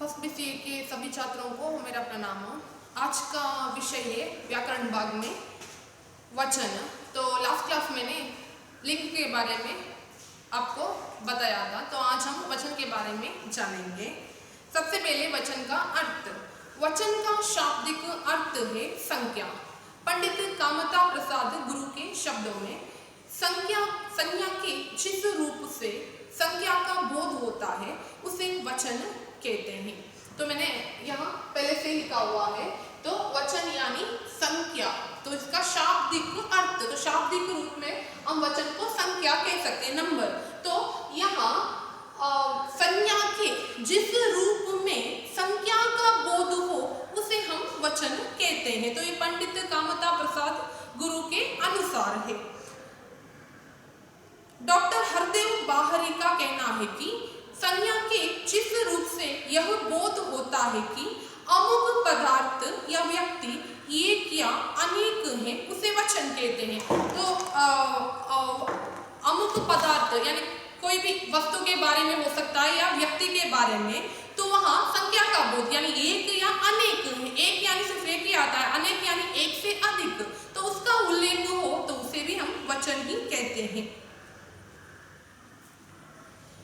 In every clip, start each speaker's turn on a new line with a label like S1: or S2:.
S1: First BCA के सभी छात्रों को मेरा प्रणाम। आज का विषय है व्याकरण भाग में वचन। तो लास्ट क्लास मैंने लिंग के बारे में आपको बताया था, तो आज हम वचन के बारे में जानेंगे। सबसे पहले वचन का अर्थ। वचन का शाब्दिक अर्थ है संज्ञा। पंडित कामता प्रसाद गुरु के शब्दों में संज्ञा के जिस रूप से संज्ञा का बोध होता है उसे वचन कहते हैं। तो मैंने यहाँ पहले से लिखा हुआ है, तो वचन यानी संज्ञा। तो इसका शाब्दिक अर्थ, तो शाब्दिक रूप में हम वचन को संज्ञा कह सकते हैं, नंबर। तो यहाँ संज्ञा के जिस रूप में संज्ञा का बोध हो उसे हम वचन कहते हैं। तो ये पंडित कामता प्रसाद गुरु के अनुसार है। डॉक्टर हरदेव बाहरी का कहना है कि संज्ञा के जिस रूप से यह बोध होता है कि अमुक पदार्थ या व्यक्ति एक या अनेक है उसे वचन कहते हैं। तो अमुक पदार्थ यानी कोई भी वस्तु के बारे में हो सकता है या व्यक्ति के बारे में, तो वहाँ संज्ञा का बोध यानी एक या अनेक है। एक यानी सिर्फ एक ही आता है, अनेक यानी एक से अधिक, तो उसका उल्लेख हो तो उसे भी हम वचन ही कहते हैं।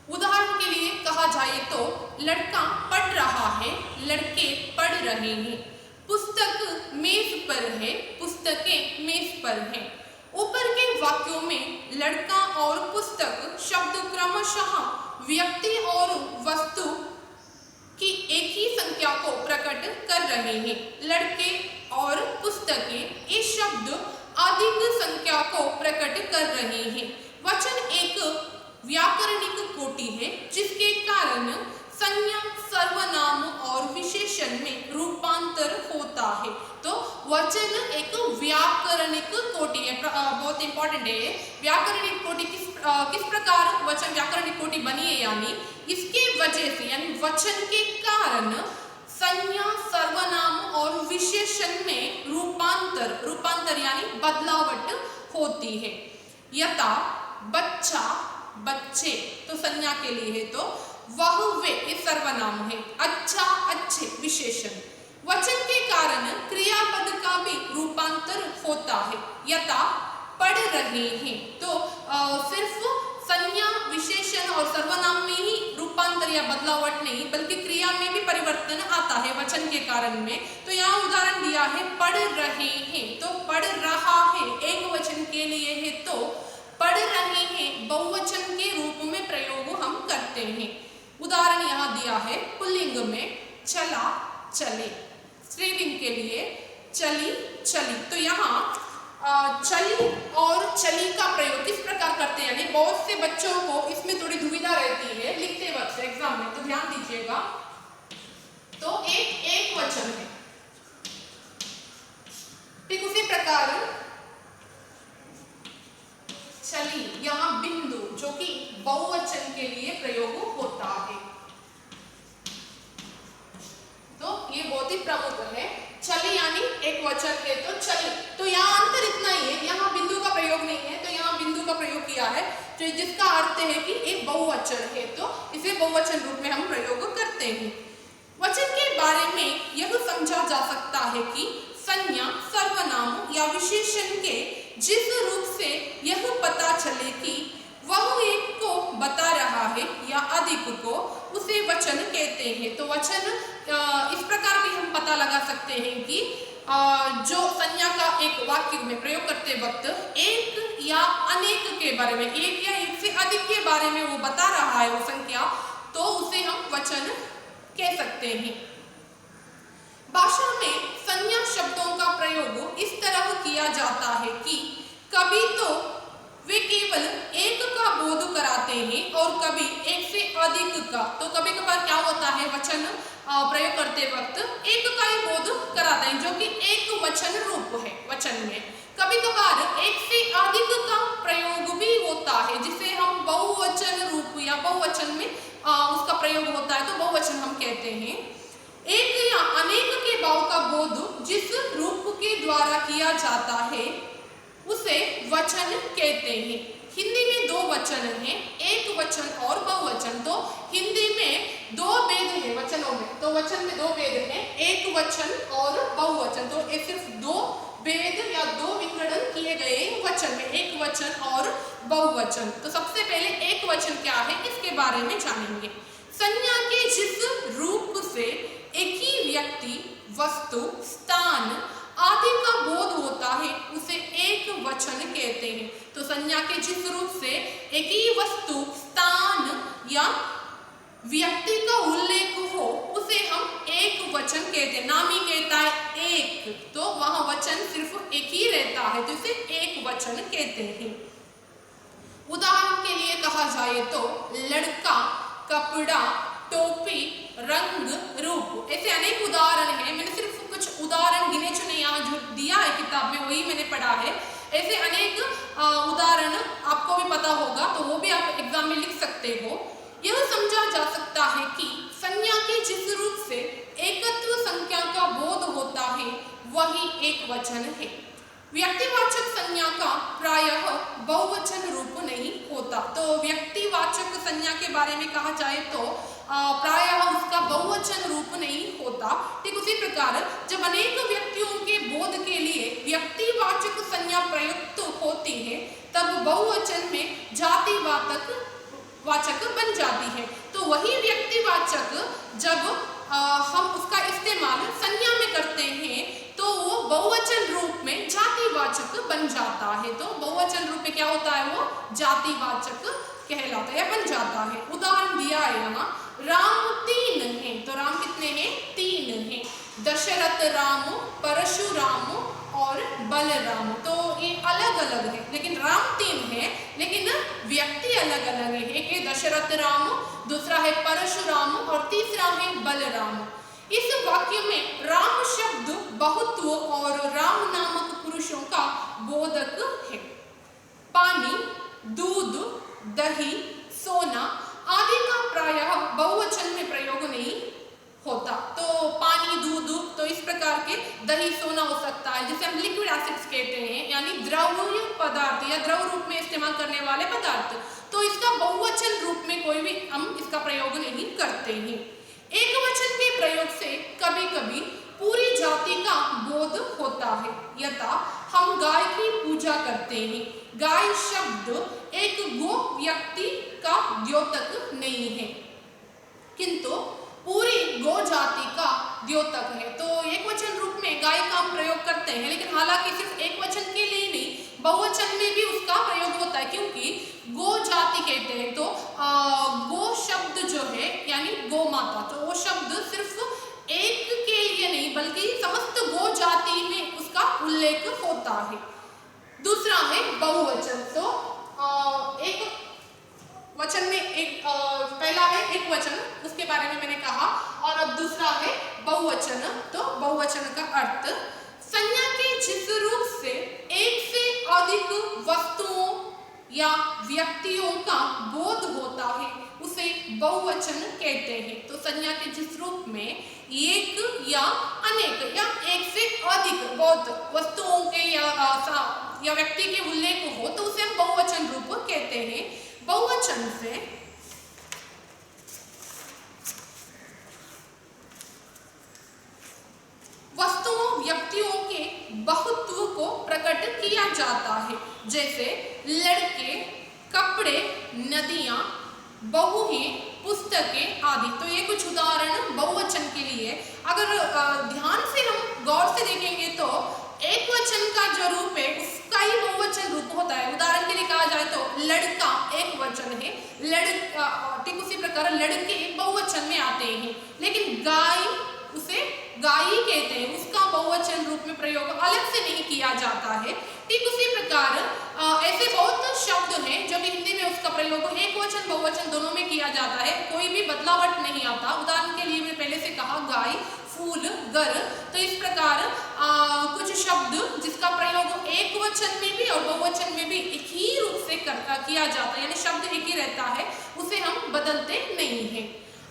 S1: उदाहरण के लिए कहा जाए तो लड़का पढ़ रहा है, लड़के पढ़ रहे हैं। पुस्तक मेज पर है, पुस्तकें मेज पर हैं। ऊपर के वाक्यों में लड़का और पुस्तक शब्द क्रमशः व्यक्ति और वस्तु की एक ही संख्या को प्रकट कर रहे हैं। लड़के और पुस्तकें ये शब्द अधिक संख्या को प्रकट कर रहे हैं। वचन एक व्याकरणिक कोटि है जिसके कारण संज्ञा, सर्वनाम और विशेषण में रूपांतर होता है। तो वचन एक व्याकरणिक कोटि है, बहुत इंपॉर्टेंट है। व्याकरणिक कोटि किस प्रकार वचन व्याकरणिक कोटि बनी है, यानी इसके वजह से यानी वचन के कारण संज्ञा, सर्वनाम और विशेषण में रूपांतर यानी बदलावट होती है। यथा बच्चा, बच्चे तो संज्ञा के लिए है, तो वह, वे ये सर्वनाम है। अच्छा, अच्छे विशेषण। वचन के कारण क्रियापद का भी रूपांतर होता है। यथा पढ़ रहे हैं, तो सिर्फ संज्ञा, विशेषण और सर्वनाम में ही रूपांतर या बदलावट नहीं बल्कि क्रिया में भी परिवर्तन आता है वचन के कारण में। तो यहाँ उदाहरण दिया है पढ़ रहे हैं, तो पढ़ रहा है एक वचन के लिए है, तो पढ़ रहे हैं बहुवचन के रूप में प्रयोग हम करते हैं। उदाहरण यहाँ दिया है पुल्लिंग में चला, चले। स्त्रीलिंग के लिए चली, चली। तो यहाँ चली और चली का प्रयोग किस प्रकार करते हैं, यानी बहुत से बच्चों को इसमें थोड़ी दुविधा रहती है लिखते वक्त एग्जाम में, तो ध्यान दीजिएगा। तो एक वचन है, ठीक उसी प्रकार चली, यहाँ बिंदु जो कि बहुवचन के लिए प्रयोग होता है। तो ये बहुत ही प्रमुख है। चली यानी एक वचन है, तो चली। तो यहाँ अंतर इतना ही है, यहाँ बिंदु का प्रयोग नहीं है, तो यहाँ बिंदु का प्रयोग किया है, तो जिसका अर्थ है कि एक बहुवचन है, तो इसे बहुवचन रूप में हम प्रयोग करते हैं। वचन के बारे में यह समझा जा सकता है कि संज्ञा, सर्वनाम या विशेषण के जिस रूप से यह पता चले कि वह एक को बता रहा है या अधिक को, उसे वचन कहते हैं। तो वचन इस प्रकार भी हम पता लगा सकते हैं कि जो संज्ञा का एक वाक्य में प्रयोग करते वक्त एक या अनेक के बारे में, एक या एक से अधिक के बारे में वो बता रहा है वो संख्या, तो उसे हम वचन कह सकते हैं। भाषा में संज्ञा शब्दों का प्रयोग इस तरह किया जाता है कि कभी तो वे केवल एक का बोध कराते हैं और कभी एक से अधिक का। तो कभी कभार क्या होता है, वचन प्रयोग करते वक्त एक का ही बोध कराते हैं जो कि एक वचन रूप है वचन में। कभी कभार एक से अधिक का प्रयोग भी होता है जिसे हम बहुवचन रूप या बहुवचन में उसका प्रयोग होता है, तो बहुवचन हम कहते हैं। एक या अनेक के भाव का बोध जिस रूप के द्वारा किया जाता है उसे वचन कहते हैं। हिंदी में दो वचन हैं, एक वचन और बहुवचन। तो हिंदी में दो भेद है वचनों में, तो वचन में दो भेद हैं, एक वचन और बहुवचन। तो ये सिर्फ दो भेद या दो विंगड़न किए गए वचन में, एक वचन और बहुवचन। तो सबसे पहले एक वचन क्या है इसके बारे में जानेंगे। संज्ञा के जिस रूप से एक ही व्यक्ति, वस्तु, स्थान आदि का बोध होता है उसे एक वचन कहते हैं। तो संज्ञा के जिस रूप से एक ही वस्तु, स्थान या व्यक्ति का उल्लेख हो उसे हम एक वचन कहते हैं। नाम ही कहता है एक, तो वहां वचन सिर्फ एक ही रहता है, तो इसे एक वचन कहते हैं। उदाहरण के लिए कहा जाए तो लड़का, कपड़ा, टोपी, रंग, रूप, ऐसे अनेक उदाहरण हैं। मैंने सिर्फ कुछ उदाहरण गिने चुने यहाँ जो दिया है किताब में वही मैंने पढ़ा है। ऐसे अनेक उदाहरण आपको भी पता होगा, तो वो भी आप एग्जाम में लिख सकते हो। यह समझा जा सकता है कि संज्ञा के जिस रूप से एकत्व संख्या का बोध होता है वही एक वचन है। व्यक्तिवाचक संज्ञा का प्रायः बहुवचन रूप नहीं होता। तो व्यक्तिवाचक संज्ञा के बारे में कहा जाए तो प्रायः उसका बहुवचन रूप नहीं होता। ठीक उसी प्रकार जब अनेक व्यक्तियों के बोध के लिए व्यक्तिवाचक संज्ञा प्रयुक्त होती है तब बहुवचन में जातिवाचक बन जाती है। तो वही व्यक्तिवाचक जब हम उसका इस्तेमाल संज्ञा में करते हैं तो वो बहुवचन रूप में जातिवाचक बन जाता है। तो बहुवचन रूप में क्या होता है, वो जातिवाचक कहलाता है या बन जाता है। उदाहरण दिया है यहाँ, राम 3 हैं, तो राम कितने हैं, 3 हैं। दशरथ राम, परशुराम और बलराम, तो ये अलग अलग है, लेकिन राम 3 है, लेकिन व्यक्ति अलग अलग है। एक है दशरथ राम, दूसरा है परशुराम और तीसरा है बलराम। इस वाक्य में राम शब्द बहुत्व और राम नामक पुरुषों का बोधक है। पानी, दूध, दही, सोना आदि का प्रायः बहुवचन में प्रयोग नहीं होता। तो पानी, दूध, तो इस प्रकार के दही, सोना हो सकता है, जिसे हम लिक्विड एसिड्स कहते हैं, यानी द्रव्य पदार्थ या द्रव रूप में इस्तेमाल करने वाले पदार्थ। तो इसका बहुवचन रूप में कोई भी हम इसका प्रयोग नहीं करते हैं। एक वचन के प्रयोग से कभी कभी पूरी जाति का बोध होता है। यथा हम गाय की पूजा करते हैं। गाय शब्द एक गो व्यक्ति का द्योतक नहीं है, किंतु पूरी गो जाति का द्योतक है। तो एक वचन रूप में गाय का हम प्रयोग करते हैं, लेकिन हालांकि सिर्फ एक वचन के लिए नहीं, बहुवचन में भी उसका प्रयोग होता है, क्योंकि गो जाति कहते हैं। तो गो शब्द जो है यानी गो माता, तो वो शब्द सिर्फ एक के लिए नहीं बल्कि समस्त गो जाति में उसका उल्लेख होता है। दूसरा है बहुवचन। तो एक वचन में एक पहला है एक वचन, उसके बारे में मैंने कहा, और अब दूसरा है बहुवचन। तो बहुवचन का अर्थ संज्ञा के जिस रूप से एक से अधिक वस्तुओं या व्यक्तियों का बोध होता है उसे बहुवचन कहते हैं। तो संज्ञा के जिस रूप में एक या अनेक या एक से अधिक बहुत वस्तुओं के या व्यक्ति के उल्लेख हो तो उसे हम बहुवचन रूप कहते हैं। बहुवचन से वस्तुओं, व्यक्तियों के बहुत्व को प्रकट किया जाता है, जैसे लड़के, कपड़े, नदियां, बहुएं, पुस्तकें आदि। तो ये कुछ उदाहरण बहुवचन के लिए। अगर ध्यान से हम गौर से देखेंगे तो एक वचन का जो रूप है उसका ही बहुवचन रूप होता है। उदाहरण के लिए कहा जाए तो लड़का एक वचन है, ठीक उसी प्रकार लड़के बहुवचन में आते हैं, लेकिन गाय उसे गायी कहते हैं, उसका बहुवचन रूप में प्रयोग अलग से नहीं किया जाता है। ठीक उसी प्रकार ऐसे बहुत शब्द हैं जो कि हिंदी में उसका प्रयोग एक वचन बहुवचन दोनों में किया जाता है, कोई भी बदलावट नहीं आता। उदाहरण के लिए मैंने पहले से कहा गाय, फूल, घर। तो इस प्रकार कुछ शब्द जिसका प्रयोग एक वचन में भी और बहुवचन में भी एक ही रूप से किया जाता है, यानी शब्द एक ही रहता है, उसे हम बदलते नहीं हैं।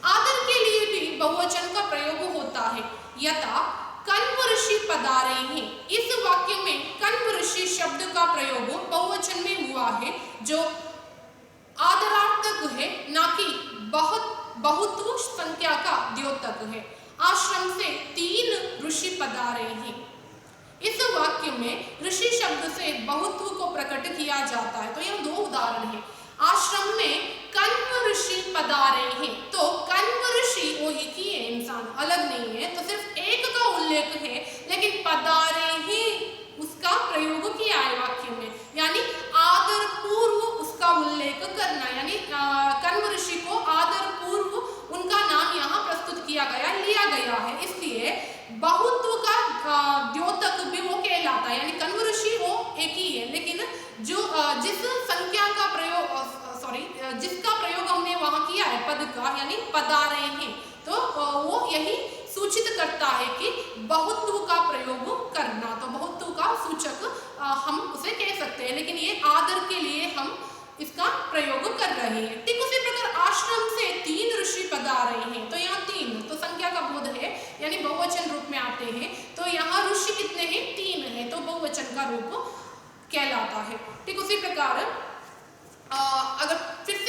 S1: आदर के लिए भी बहुवचन का प्रयोग होता है। यथा कण्व ऋषि पधारे हैं। इस वाक्य में कण्व ऋषि शब्द का प्रयोग बहुवचन में हुआ है, जो आदरार्थक है, ना कि बहुत बहुत्व संख्या का द्योतक है। आश्रम से 3 ऋषि पधारे हैं। इस वाक्य में ऋषि शब्द से बहुत्व को प्रकट किया जाता है। तो यह 2 उदाहरण है। आश्रम में कण्व ऋषि पधारे हैं, तो कण्व ऋषि वो एक ही है, इंसान अलग नहीं है, तो सिर्फ एक का उल्लेख है, लेकिन पधारे ही उसका प्रयोग किया है वाक्य में, यानी आदर पूर्व उसका उल्लेख करना, यानी कण्व ऋषि को आदर पूर्व उनका नाम यहाँ प्रस्तुत किया गया, लिया गया है, इसलिए बहुत्व का द्योतक भी वो कहलाता है। यानी कण्व ऋषि वो एक ही है, लेकिन जो जिस संख्या का प्रयोग जिसका प्रयोग हमने वहां किया है पद का, यानी पधारे हैं, तो वो यही सूचित करता है कि बहुत्व का प्रयोग करना, तो बहुत्व का सूचक हम उसे कह सकते हैं, लेकिन ये आदर के लिए हम इसका प्रयोग कर रहे हैं। ठीक उसी प्रकार आश्रम से 3 ऋषि पधारे हैं, तो यहाँ 3 तो संख्या का बोध है, यानी बहुवचन रूप में आते हैं, तो यहाँ ऋषि कितने हैं? 3 है, तो बहुवचन का रूप कहलाता है। ठीक उसी प्रकार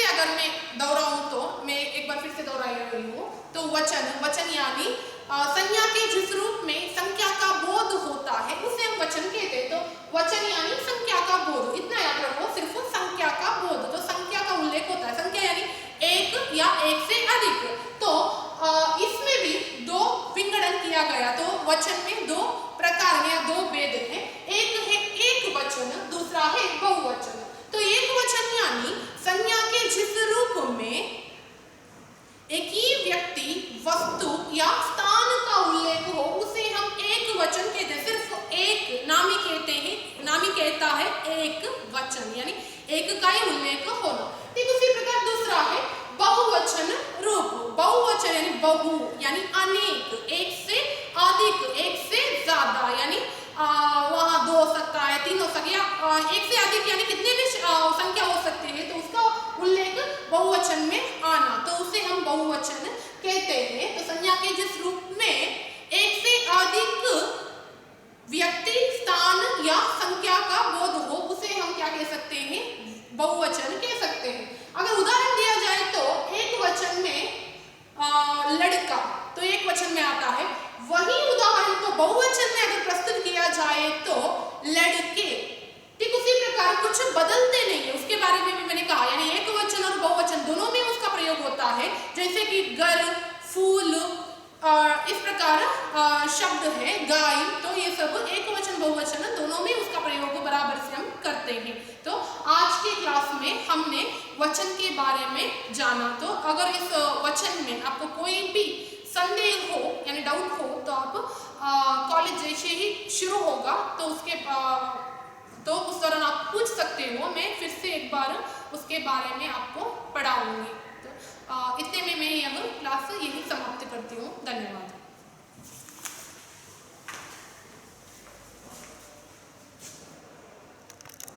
S1: अगर मैं दोहराऊं, तो मैं एक बार फिर से दोहरा रही हूँ, तो वचन यानी संज्ञा के जिस रूप में संख्या का बोध होता है उसे हम वचन कहते हैं। तो वचन यानी संख्या का बोध, इतना याद रखो, सिर्फ संख्या का बोध, तो संख्या का उल्लेख होता है। संख्या यानी 1 या 1 से अधिक, तो इसमें भी 2 विंगडन किया गया, तो वचन में 2 प्रकार या 2 भेद है। एक है एक वचन, दूसरा है बहुवचन। तो एक वचन यानी संज्ञा के जिस रूप में एक ही व्यक्ति, वस्तु या स्थान का उल्लेख हो उसे हम एक वचन कहते हैं। सिर्फ एक नामी कहते हैं, नामी कहता है एक वचन, यानी एक का ही उल्लेख होना। ठीक उसी प्रकार दूसरा है बहुवचन रूप। बहुवचन यानी बहु यानी अनेक, एक से अधिक, एक से ज्यादा, यानी वहाँ 2 हो सकता है, 3 हो सकता है, एक से अधिक यानी कितने भी संख्या हो सकते हैं, तो उसका उल्लेख बहुवचन में आना, तो उसे हम बहुवचन कहते हैं। तो संज्ञा के जिस रूप में एक से अधिक व्यक्ति, स्थान या संख्या का बोध हो उसे हम क्या कह सकते हैं? बहुवचन कह सकते हैं। अगर उदाहरण दिया जाए तो एक वचन में लड़का, तो एक वचन में आता है, वही उदाहरण को बहुवचन में अगर प्रस्तुत किया जाए तो लड़के। ठीक उसी प्रकार कुछ बदलते नहीं है, उसके बारे में भी मैंने कहा, यानी एक वचन और बहुवचन दोनों में उसका प्रयोग होता है, जैसे कि घर, फूल, इस प्रकार शब्द है गाय, तो ये सब एक वचन बहुवचन दोनों में उसका प्रयोग बराबर से हम करते हैं। तो आज के क्लास में हमने वचन के बारे में जाना। तो अगर इस वचन में आपको कोई भी संदेह हो यानी डाउट हो, तो आप कॉलेज जैसे ही शुरू होगा तो उस दौरान आप पूछ सकते हो, मैं फिर से एक बार उसके बारे में आपको पढ़ाऊंगी। तो इतने में मैं यह क्लास यही समाप्त करती हूँ। धन्यवाद।